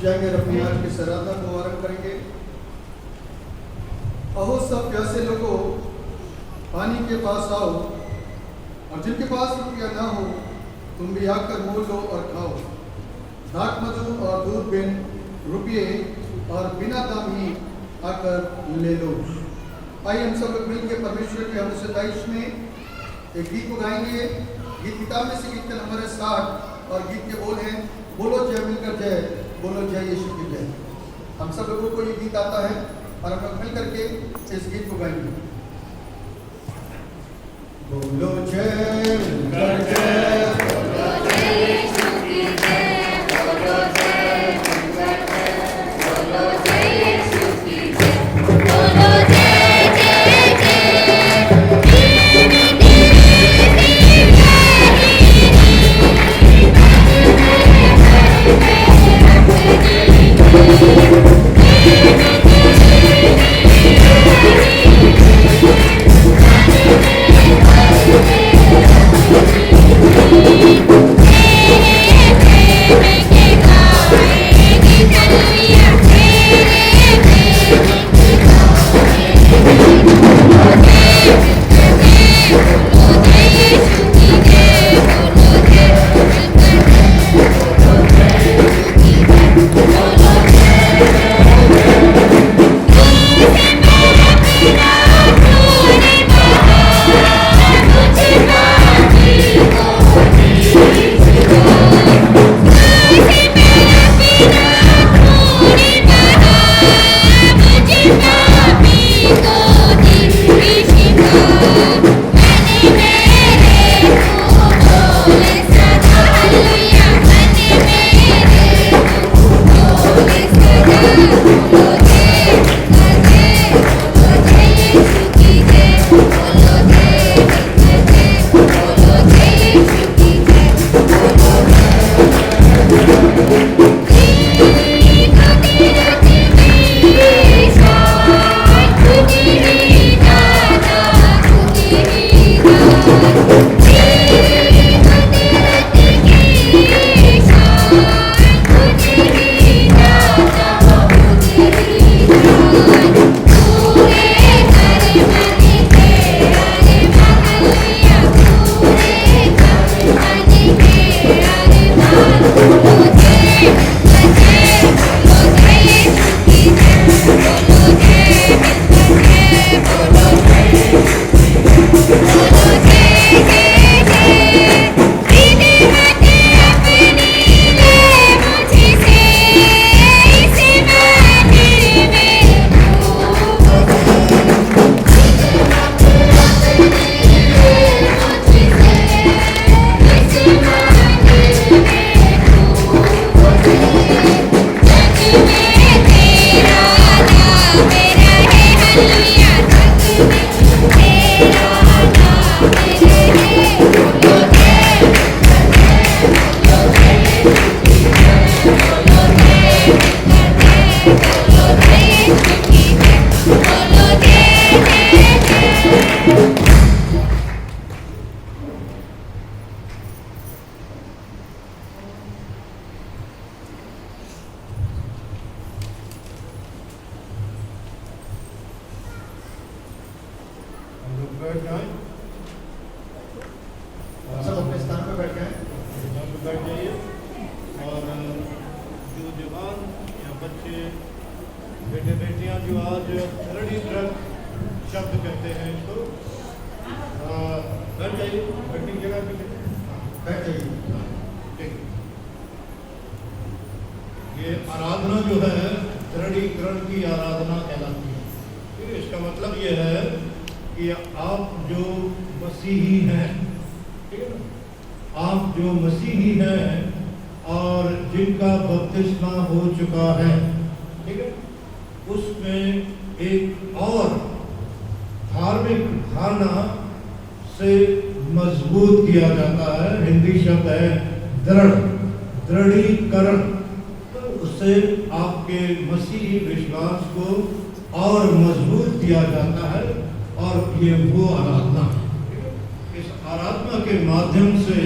जाएंगे और अपनी आज की सराहना को आरंभ करेंगे। अहो सब प्यासे लोगों, पानी के पास आओ, और जिनके पास रुपया ना हो तुम भी आकर मोल लो और खाओ। दाक मधु और दूध बिन रुपये और बिना दाम ही आकर ले लो। आइए हम सब लोग मिलकर परमेश्वर के हम सताइश में एक गीत को गाएंगे। गीत किताब में से गीत का नंबर है 60 और गीत के बोल हैं, बोलो जय मिलकर जय, बोलो जय यीशु की जय। हम सब लोगों को ये गीत आता है और हम लोग मिल करके इस गीत को गाएंगे। बोलो जय मिलकर जय, बोलो जय यीशु की जय, बोलो जय मिलकर जय, बोलो जय यीशु की जय, बोलो जय जय बच्चे बेटे बेटियां जो आज दृढ़ शब्द कहते हैं इसको, बैठ जाइए, बैठने की जगह पे बैठ जाइए। ठीक। ये आराधना जो है दृढ़ीकरण की आराधना कहलाती है। ठीक है, इसका मतलब ये है कि आप जो मसीही हैं, ठीक है ना, आप जो मसीही हैं और जिनका बपतिस्मा हो चुका है, ठीक है, उसमें एक और धार्मिक धारणा से मजबूत किया जाता है। हिंदी शब्द है दृढ़ीकरण। तो उससे आपके मसीही विश्वास को और मजबूत किया जाता है और ये वो आराधना है। इस आराधना के माध्यम से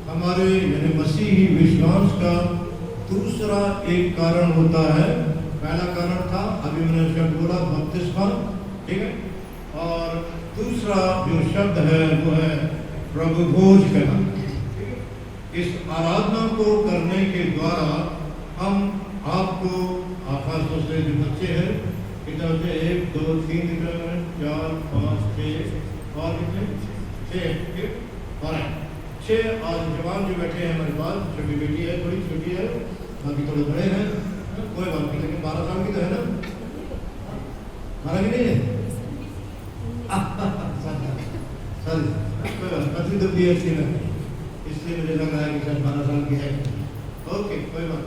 हमारे यानी मसीही विश्वास का दूसरा एक कारण होता है। पहला कारण था, अभी मैंने शब्द बोला, बपतिस्मा, ठीक है, और दूसरा जो शब्द है वो है प्रभु भोज कहना। इस आराधना को करने के द्वारा हम आपको खासतौर से जो बच्चे हैं, कितने बच्चे, 1 2 3 4 5 6 और कितने, 6 और 6 और जवान जो बैठे हैं हमारे पास, छोटी बेटी है, थोड़ी छोटी है, बाकी थोड़े बड़े हैं, कोई बात नहीं, लेकिन 12 साल की तो है ना, 12 की नहीं है, सॉरी, कोई बात, पतली तो PhD में, इसलिए मुझे लग रहा है कि शायद 12 साल की है। ओके, कोई बात,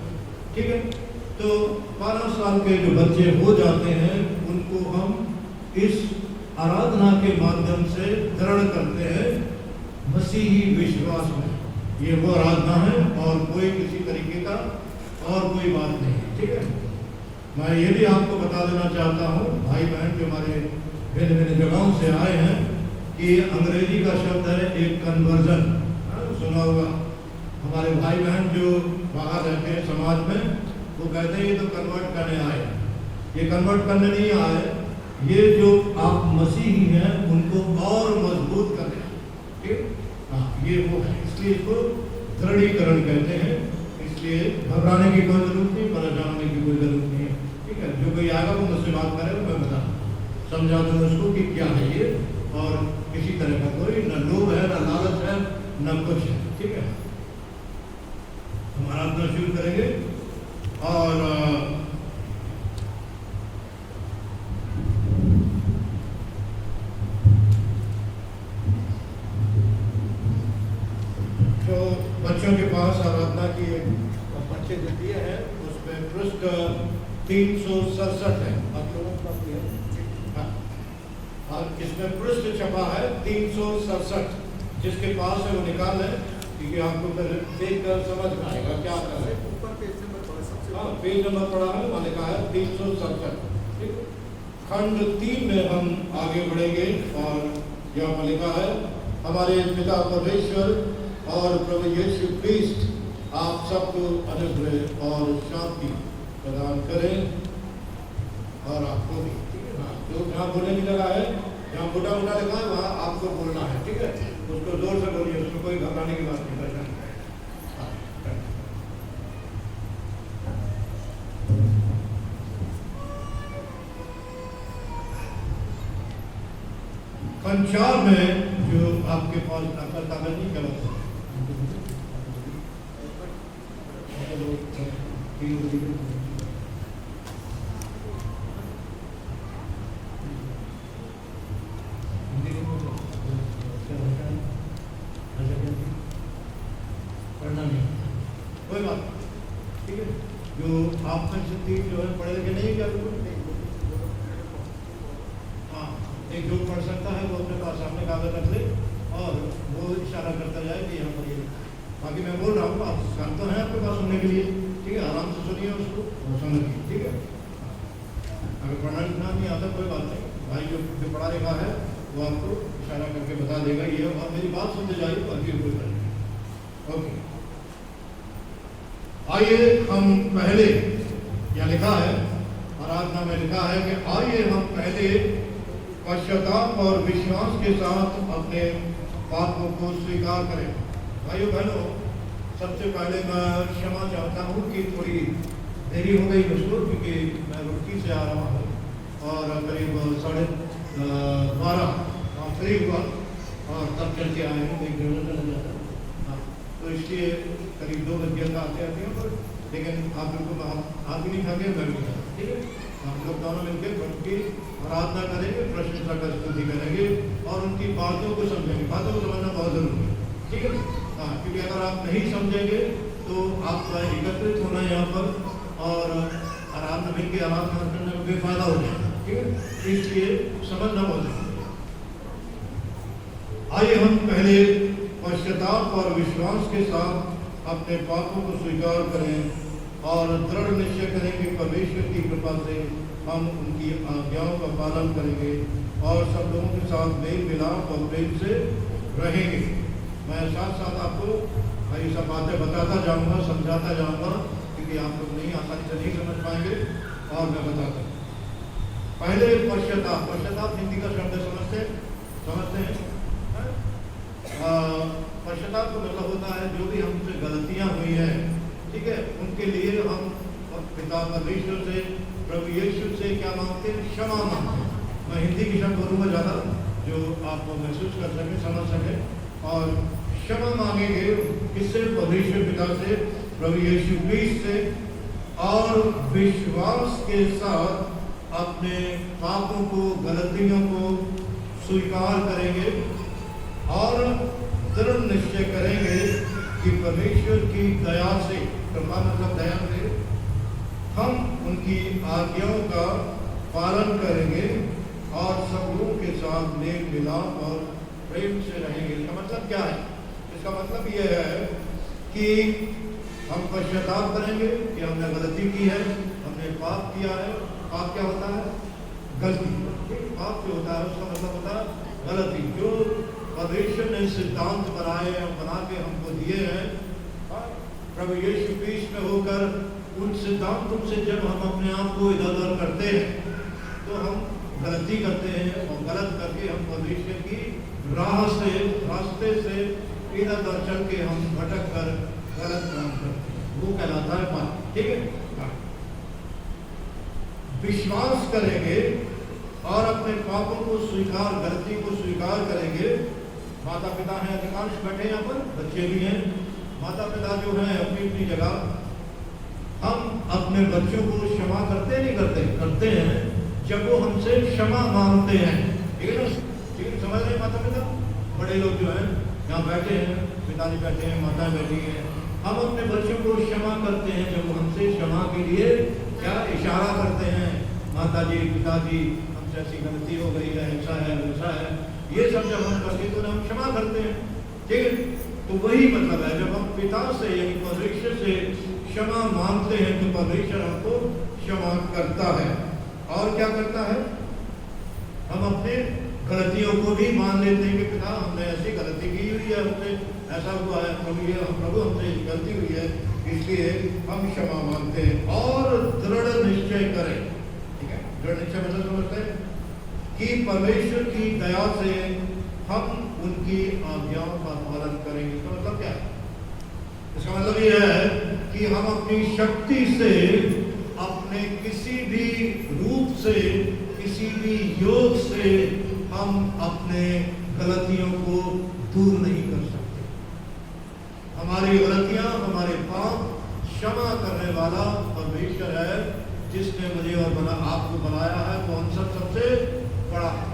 ठीक है। तो 12 साल के जो बच्चे हो जाते हैं उनको हम इस आराधना के माध्यम से दृढ़ करते हैं मसीही विश्वास में। ये वो आराधना है और कोई किसी तरीके का और कोई बात नहीं, ठीक है। मैं ये भी आपको बता देना चाहता हूँ भाई बहन जो हमारे भिन्न भिन्न जगहों से आए हैं कि अंग्रेजी का शब्द है एक कन्वर्जन, सुना होगा। हमारे भाई बहन जो बाहर रहते हैं समाज में, वो कहते हैं ये तो कन्वर्ट करने आए। ये कन्वर्ट करने नहीं आए, ये जो आप मसीही हैं उनको और मजबूत करने, ठीक, हाँ, ये वो है। इसलिए इसको दृढ़ीकरण कहते हैं। इसलिए घबराने की कोई जरूरत नहीं, परेशान होने की कोई जरूरत नहीं है, ठीक है। जो कोई आएगा वो मुझसे बात करे, मैं बता समझा दूँ उसको कि क्या है ये, और किसी तरह का कोई न लोभ है, न लालच है, न कुछ है, ठीक है। हमारा अपना शुरू करेंगे और जो बच्चों के पास आराधना की बच्चे जो दिए हैं उसमें पृष्ठ 367 है, आप लोगों का हाँ, और इसमें पृष्ठ छपा है 367, जिसके पास है वो निकाल लें, क्योंकि आपको देख कर समझ में आएगा क्या कर रहे हैं। ऊपर पेज नंबर पड़ा, सबसे हाँ पेज नंबर पड़ा है, वहाँ लिखा है 367। खंड 3 में हम आगे बढ़ेंगे और यहाँ पर लिखा है, हमारे पिता परमेश्वर और प्रभु यीशु क्रिस्ट आप सबको अनुग्रह और शांति प्रदान करें और आपको भी, ठीक है ना। जो जहाँ बोलने की जगह है, जहाँ मोटा मोटा लिखा है वहाँ आपको बोलना है, ठीक है। उसको जोर से बोलिए, उसको कोई घबराने की बात नहीं करना। खंड 4 में जो आपके पास नकल कागज नहीं कर पढ़ना नहीं, कोई बात, ठीक है। जो आप में से 3 जो है पढ़े लिखे नहीं, क्या हाँ, एक जो पढ़ सकता है वो अपने पास सामने कागज रख ले और वो इशारा करता जाए कि यहाँ पर ये। बाकी मैं बोल रहा हूँ, आप शांत तो हैं आपके पास सुनने के लिए, ठीक है, आराम से सुनिए उसको और समझिए, ठीक है। अगर पढ़ना लिखना नहीं आता कोई बात नहीं, भाई जो पढ़ा लिखा है वो आपको इशारा करके बता देगा ये, और मेरी बात सुनते जाइए, बाकी कोई बात नहीं। ओके, आइए हम पहले, यहाँ लिखा है आराधना में लिखा है कि आइए हम पहले पश्चाताप और विश्वास के साथ अपने पापों को स्वीकार करें। भाइयों बहनों, सबसे पहले मैं क्षमा चाहता हूँ कि थोड़ी देरी हो गई मुझको, क्योंकि मैं रुड़की से आ रहा हूँ और करीब 12:30 वहाँ फ्री हुआ और तब चल के आए हैं, एक डेढ़ घंटा लग जाता है। हाँ, तो इसलिए करीब 2 बज गया था आते आते, लेकिन आप लोग को आप भी नहीं खा के मैं भी खा, ठीक है। हम लोग दोनों मिलकर प्रभु की आराधना करेंगे, प्रशंसा का स्तुति करेंगे और उनकी बातों को समझेंगे। बातों को समझना बहुत जरूरी है, ठीक है। हाँ, क्योंकि अगर आप नहीं समझेंगे तो आपका एकत्रित होना यहाँ पर और आराधना मिल के आराधना करने में बेफायदा हो जाएगा, ठीक है। इसलिए समझना बहुत जरूरी है। आइए हम पहले पश्चाताप और विश्वास के साथ अपने पापों को स्वीकार करें और दृढ़ निश्चय करें कि परमेश्वर की कृपा से हम उनकी आज्ञाओं का पालन करेंगे और सब लोगों के साथ मेल मिलाप और प्रेम से रहेंगे। मैं साथ साथ आपको ये सब बातें बताता जाऊंगा, समझाता जाऊंगा, क्योंकि आप लोग नहीं आसानी से नहीं समझ पाएंगे और मैं बताता हूँ। पहले पश्चाताप। पश्चाताप हिंदी का शब्द समझते हैं। पश्चाताप का मतलब होता है जो भी हमसे गलतियां हुई हैं, ठीक है, उनके लिए हम पिता परमेश्वर से, प्रभु यीशु से क्या मांगते हैं? क्षमा मांगते हैं। मैं हिंदी की शब्द बोलूँगा ज़्यादा, जो आप महसूस कर सकें, समझ सकें। और क्षमा मांगेंगे किससे? परमेश्वर पिता से, प्रभु यीशु क्रिस्ट से, और विश्वास के साथ अपने पापों को, गलतियों को स्वीकार करेंगे और दृढ़ निश्चय करेंगे कि परमेश्वर की दया से, कृपा मतलब दया से, हम उनकी आज्ञाओं का पालन करेंगे और सब लोगों के साथ मेल मिलाप और प्रेम से रहेंगे। इसका मतलब क्या है? इसका मतलब यह है कि हम पश्चाताप करेंगे कि हमने गलती की है, हमने पाप किया है। पाप क्या होता है? गलती। पाप जो होता है उसका मतलब होता है गलती। जो परमेश्वर ने सिद्धांत बनाए और बना के हमको दिए हैं, प्रभु यीशु क्रिस्ट में होकर उन सिद्धांतों से जब हम अपने आप को इधर उधर करते हैं तो हम गलती करते हैं और गलत करके हम परमेश्वर की रास्ते से इधर उधर चल के हम भटक कर गलत काम करते हैं। वो कहलाता है पाप, ठीक है। विश्वास करेंगे और अपने पापों को स्वीकार, गलती को स्वीकार करेंगे। माता पिता हैं, अधिकांश बैठे यहाँ पर, बच्चे भी हैं। माता पिता जो हैं अपनी अपनी जगह, हम अपने बच्चों को क्षमा करते नहीं करते हैं जब वो हमसे क्षमा मांगते हैं, ठीक है ना? ठीक है, समझ रहे माता पिता? बड़े लोग जो हैं यहाँ बैठे हैं, पिताजी बैठे हैं, माता बैठी है, हम अपने बच्चों को क्षमा करते हैं जब वो हमसे क्षमा के लिए क्या इशारा करते हैं? माता जी, पिताजी, हमसे ऐसी गलती हो गई है, ऐसा है, वैसा है, ये सब जब हम करते तो हम क्षमा करते हैं, ठीक है। तो वही मतलब है, जब हम पिता से यानी परमेश्वर से क्षमा मांगते हैं तो परमेश्वर हमको क्षमा करता है। और क्या करता है? हम अपने गलतियों को भी मान लेते हैं कि पिता हमने ऐसी गलती की हुई है, हमसे ऐसा हुआ है, प्रभु हमसे गलती हुई है, इसलिए हम क्षमा मांगते हैं और दृढ़ निश्चय करें, ठीक है। दृढ़ निश्चय मतलब समझते हैं कि परमेश्वर की दया से हम उनकी आज्ञाओं का पालन करेंगे। इसका मतलब क्या है? इसका मतलब यह है कि हम अपनी शक्ति से, अपने किसी भी रूप से, किसी भी योग से हम अपने गलतियों को दूर नहीं कर सकते। हमारी गलतियां, हमारे पाप क्षमा करने वाला परमेश्वर है, जिसने मुझे और आपको बनाया है। वो हम सबसे बड़ा है,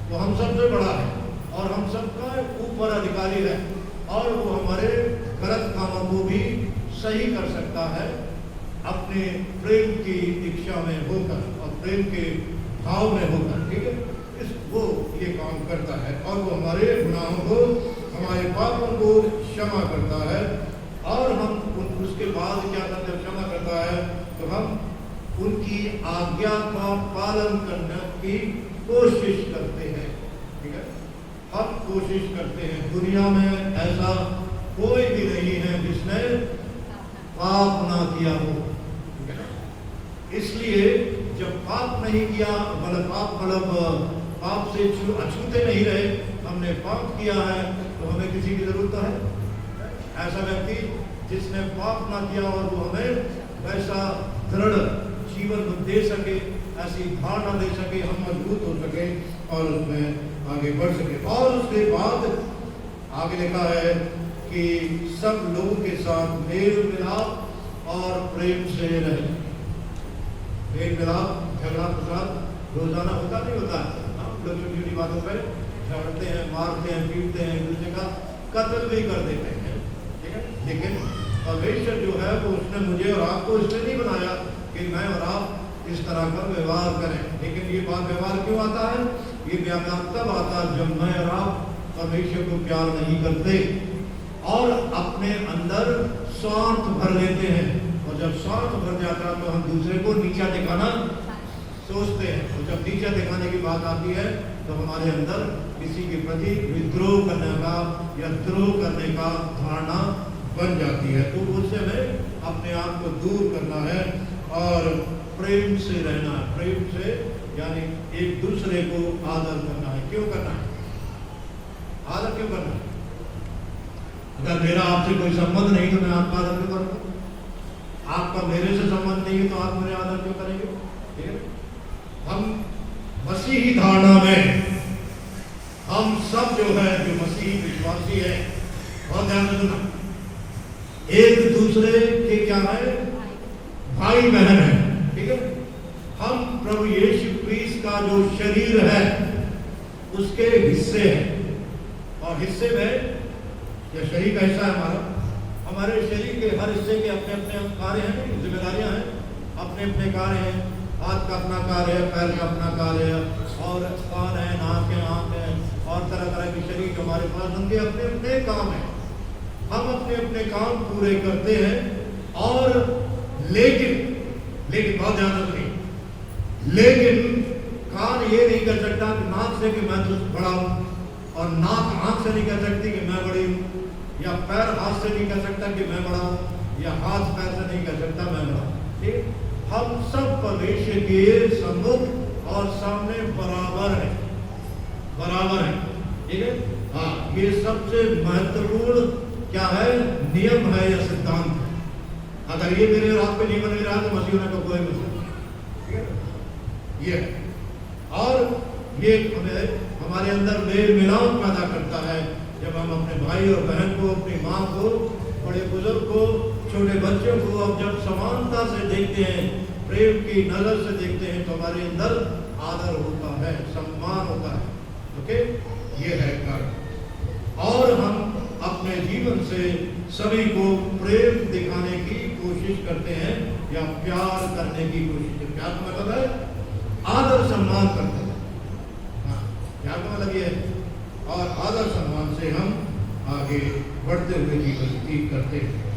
वो हम सबसे बड़ा है और हम सबका ऊपर अधिकारी है, और वो हमारे गलत कामों को भी सही कर सकता है अपने प्रेम की इच्छा में होकर और प्रेम के भाव में होकर, ठीक है। वो ये काम करता है और वो हमारे गुनाहों को, हमारे पापों को क्षमा करता है। और हम उसके बाद क्या करते हैं? क्षमा करता है तो हम उनकी आज्ञा का पालन करने की कोशिश करते हैं, ठीक है। हम कोशिश करते हैं। दुनिया में ऐसा कोई भी नहीं है जिसने पाप ना किया हो, ठीक है। इसलिए जब पाप नहीं किया, मतलब पाप से अछूते नहीं रहे, हमने पाप किया है तो हमें किसी की जरूरत है? ऐसा व्यक्ति जिसने पाप ना किया और वो हमें वैसा दृढ़ जीवन दे सके, ऐसी धारणा दे सके, हम मजबूत हो सके और उसमें आगे बढ़ सके। और उसके बाद आगे लिखा है कि सब लोगों के साथ मेल मिलाप और प्रेम से रहे। मेल मिलाप, झगड़ा फसाद रोजाना होता नहीं होता है। हम लोग छोटी छोटी बातों पर झगड़ते हैं, मारते हैं, पीटते हैं, एक दूसरे का कत्ल भी कर देते हैं, ठीक है। लेकिन परमेश्वर जो है वो उसने मुझे और आपको इसलिए नहीं बनाया कि मैं और आप इस तरह का व्यवहार करें। लेकिन ये बात व्यवहार क्यों आता है? ये व्यवहार तब आता है जब मैं और आप परमेश्वर को प्यार नहीं करते और अपने अंदर स्वार्थ भर लेते हैं। और जब स्वार्थ भर जाता है तो हम दूसरे को नीचा दिखाना सोचते हैं। और जब नीचा दिखाने की बात आती है तो हमारे अंदर किसी के प्रति विद्रोह करने का या द्रोह करने का धारणा बन जाती है। तो उससे हमें अपने आप को दूर करना है और प्रेम से रहना है। प्रेम से यानी एक दूसरे को आदर करना है। क्यों करना है? आदर क्यों करना है? अगर मेरा आपसे कोई संबंध नहीं तो मैं आपका आदर क्यों करूँगा? आपका मेरे से संबंध नहीं है तो आप मेरे आदर क्यों करेंगे? ठीक है। हम मसीही धारणा में हम सब जो है, जो मसीही विश्वासी है, बहुत ध्यान से सुना, एक दूसरे के क्या है? भाई बहन है, ठीक है। हम प्रभु यीशु क्रिस्त का जो शरीर है उसके हिस्से हैं। और हिस्से में यह शरीर का हिस्सा है हमारे शरीर के हर हिस्से के अपने अपने कार्य हैं, जिम्मेदारियां हैं, अपने अपने कार्य हैं। हाथ का अपना कार्य है, पैर का अपना कार्य है, और कान है, नाक है, आँख है, और तरह तरह के शरीर हमारे पास, उनके अपने अपने काम है। हम अपने अपने काम पूरे करते हैं। और लेकिन बहुत ध्यान से सुनिए, लेकिन कान ये नहीं कर सकता कि नाक से कि मैं तो बड़ा हूं, और नाक आंख से नहीं कर सकती कि मैं बड़ी हूं, या पैर हाथ से नहीं कर सकता कि मैं बड़ा हूं, या हाथ पैर से नहीं कर सकता मैं बड़ा हूं। ठीक, हम सब परमेश्वर के सम्मुख और सामने बराबर है, बराबर है। ठीक है। हाँ, ये सबसे महत्वपूर्ण क्या है? नियम है या सिद्धांत है। अगर ये मेरे और आपके नियम नहीं रहा तो मसीह होने का कोई मतलब नहीं। ठीक है। ये और ये हमें हमारे अंदर मेल मिलाप पैदा करता है जब हम अपने भाई और बहन को, अपनी माँ को, बड़े बुजुर्ग को, छोटे बच्चों को अब जब समानता से देखते हैं, प्रेम की नजर से देखते हैं, तो हमारे अंदर आदर होता है, सम्मान होता है। ओके, ये है कारण। और हम अपने जीवन से सभी को प्रेम दिखाने की कोशिश करते हैं या प्यार करने की कोशिश करते हैं। प्यार का मतलब है आदर सम्मान करते हैं। हाँ, प्यार का मतलब ये है। और आदर सम्मान से हम आगे बढ़ते हुए जीवन व्यतीत करते हैं।